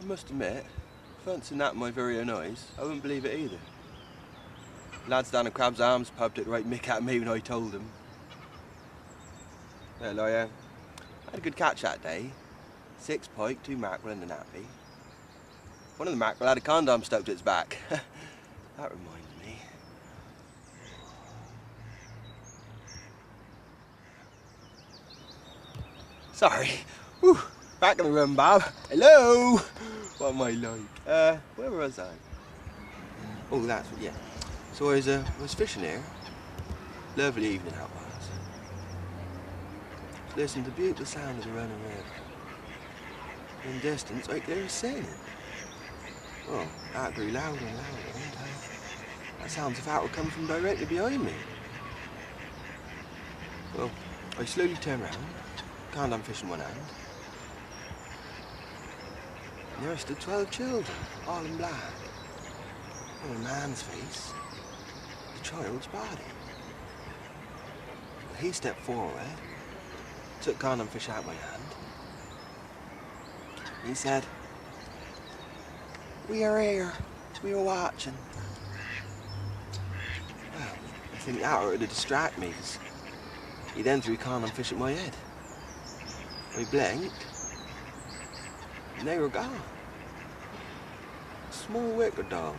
I must admit, if I hadn't seen that in my very own eyes, I wouldn't believe it either. Lads down at Crab's Arms pub took the right mick at me when I told them. Well, I had a good catch that day. 6 pike, 2 mackerel and a nappy. One of the mackerel had a condom stuck to its back. That reminds me. Sorry. Whew. Back in the room, Bob. Hello! What am I like? Where was I? Oh, that's what, yeah. So I was fishing here. Lovely evening that was. Just listening to the beautiful sound of the running river. In the distance, right there was sailing. Well, that grew louder and louder, and that sounds as if that would come from directly behind me. Well, I slowly turned round, condom fish in one hand. And there stood 12 children, all in black. On a man's face, the child's body. Well, he stepped forward, took condom fish out of my hand. He said, "We are here, we are watching." Well, I think that ought to distract me, because he then threw condom fish at my head. I blinked, and they were gone. A small wicker doll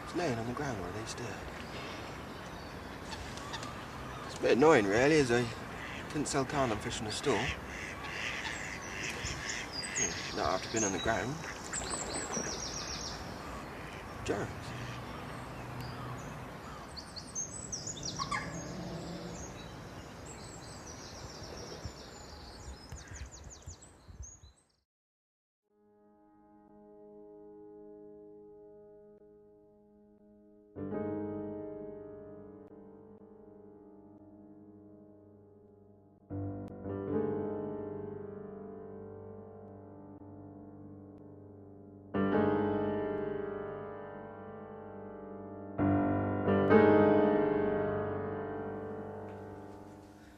was laying on the ground where they stood. It's a bit annoying, really, as I couldn't sell condom fish in the store. Not after being on the ground. Germs.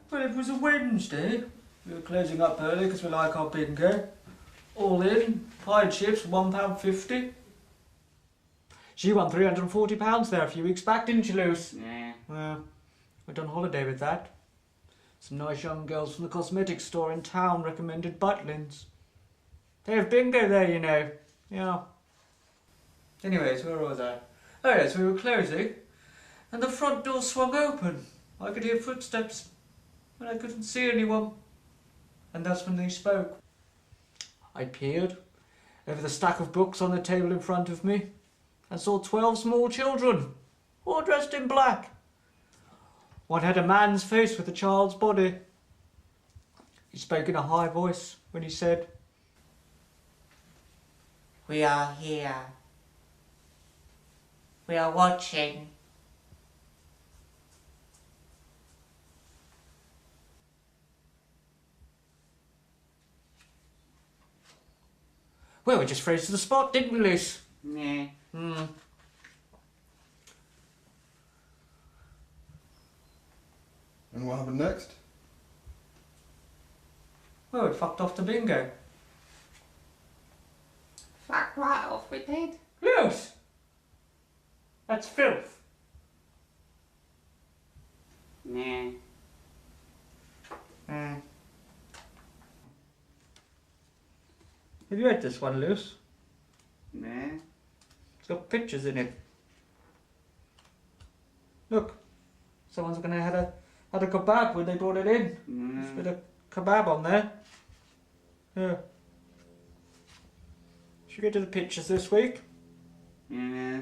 Well, it was a Wednesday. We were closing up early because we like our bingo. All in, hide chips, £1.50. She won £340 there a few weeks back, didn't you, Luce? Yeah. Well, went on holiday with that. Some nice young girls from the cosmetics store in town recommended Butlins. They have bingo there, you know. Yeah. Anyways, where was I? Oh yes, we were closing, and the front door swung open. I could hear footsteps, but I couldn't see anyone. And that's when they spoke. I peered over the stack of books on the table in front of me and saw 12 small children, all dressed in black. One had a man's face with a child's body. He spoke in a high voice when he said, We are here. We are watching. Well, we just froze to the spot, didn't we, Luce? Yeah. Hmm. And what happened next? Well, we fucked off to bingo. Fuck right off we did. Luce! That's filth. Yeah. Hmm. Have you read this one, Luce? Yeah. It's got pictures in it. Look, someone's gonna had a kebab when they brought it in. There's a bit of kebab on there. Yeah. Should we go to the pictures this week? Yeah.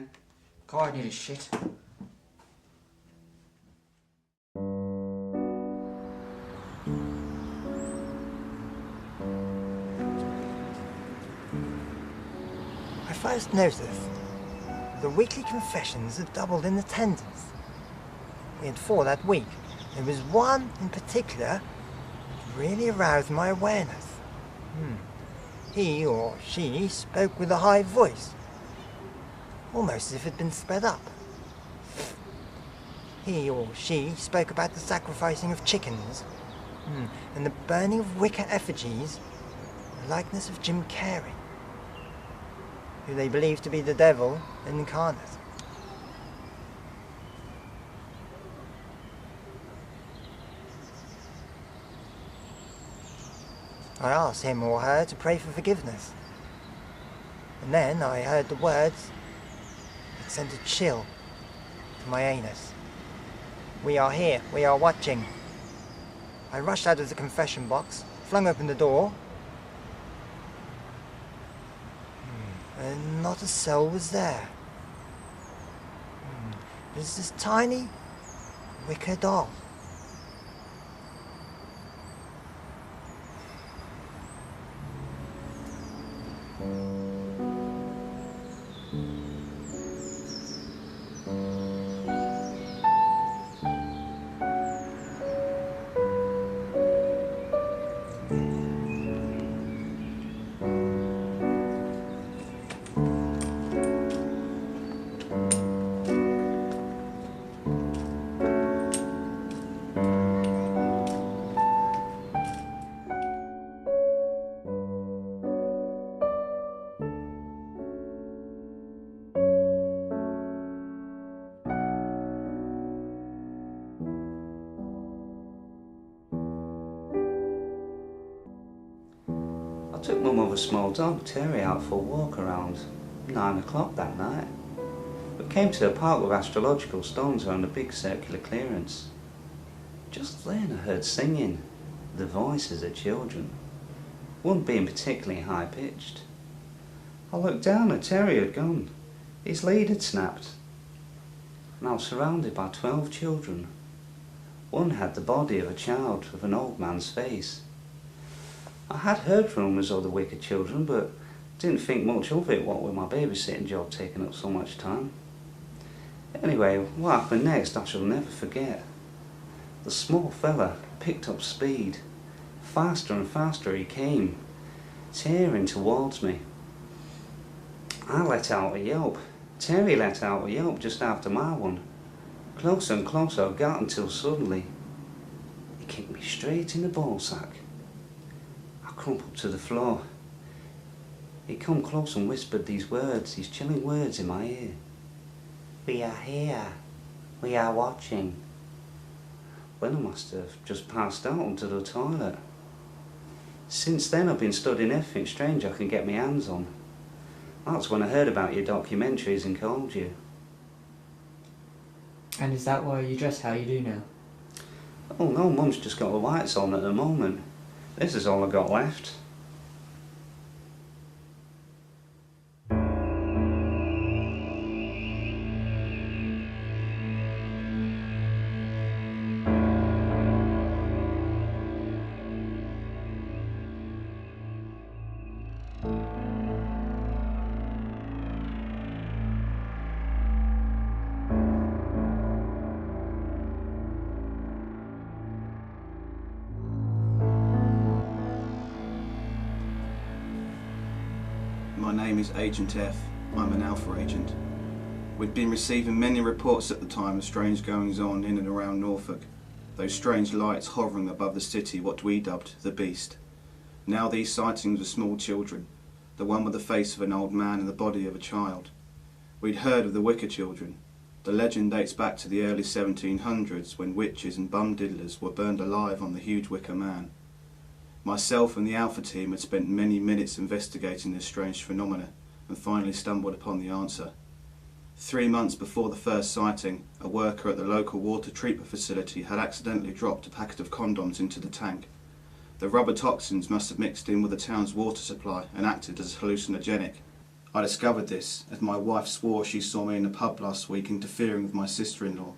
God, I need a shit. I first noticed the weekly confessions have doubled in attendance. We had 4 that week. There was one in particular that really aroused my awareness. He or she spoke with a high voice, almost as if it had been sped up. He or she spoke about the sacrificing of chickens and the burning of wicker effigies, the likeness of Jim Carrey. who they believe to be the devil incarnate. I asked him or her to pray for forgiveness. And then I heard the words that sent a chill to my anus. "We are here, we are watching." I rushed out of the confession box, flung open the door, and not a soul was there. There's this tiny wicker doll. I took my mother's small dog, Terry, out for a walk around 9 o'clock that night. We came to a park with astrological stones around a big circular clearance. Just then I heard singing, the voices of children, one being particularly high-pitched. I looked down and Terry had gone. His lead had snapped. And I was surrounded by 12 children. One had the body of a child with an old man's face. I had heard rumours of the wicked children, but didn't think much of it, what with my babysitting job taking up so much time. Anyway, what happened next I shall never forget. The small fella picked up speed. Faster and faster he came, tearing towards me. I let out a yelp. Terry let out a yelp just after my one. Closer and closer I got until suddenly he kicked me straight in the ballsack. I crumpled to the floor. He come close and whispered these words, these chilling words in my ear. "We are here. We are watching." Well, I must have just passed out onto the toilet. Since then I've been studying everything strange I can get my hands on. That's when I heard about your documentaries and called you. And is that why you dress how you do now? Oh no, Mum's just got the lights on at the moment. This is all I got left. My name is Agent F. I'm an Alpha agent. We'd been receiving many reports at the time of strange goings on in and around Norfolk. Those strange lights hovering above the city, what we dubbed the Beast. Now these sightings were small children, the one with the face of an old man and the body of a child. We'd heard of the Wicker children. The legend dates back to the early 1700s when witches and bum diddlers were burned alive on the huge Wicker Man. Myself and the Alpha team had spent many minutes investigating this strange phenomena and finally stumbled upon the answer. 3 months before the first sighting, a worker at the local water treatment facility had accidentally dropped a packet of condoms into the tank. The rubber toxins must have mixed in with the town's water supply and acted as hallucinogenic. I discovered this as my wife swore she saw me in the pub last week interfering with my sister-in-law.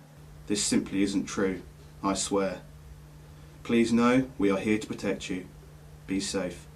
This simply isn't true, I swear. Please know we are here to protect you. Be safe.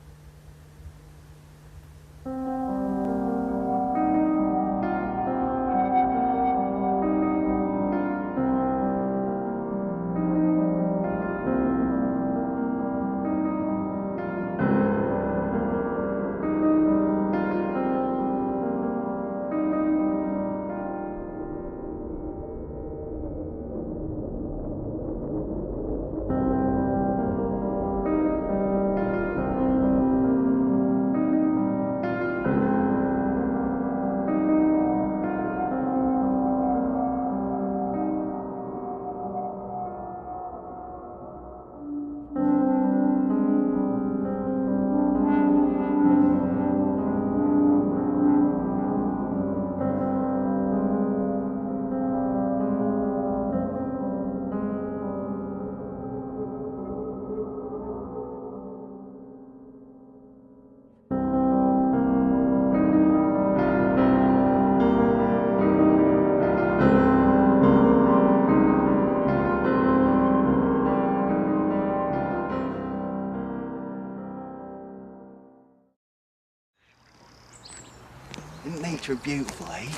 picture beautifully.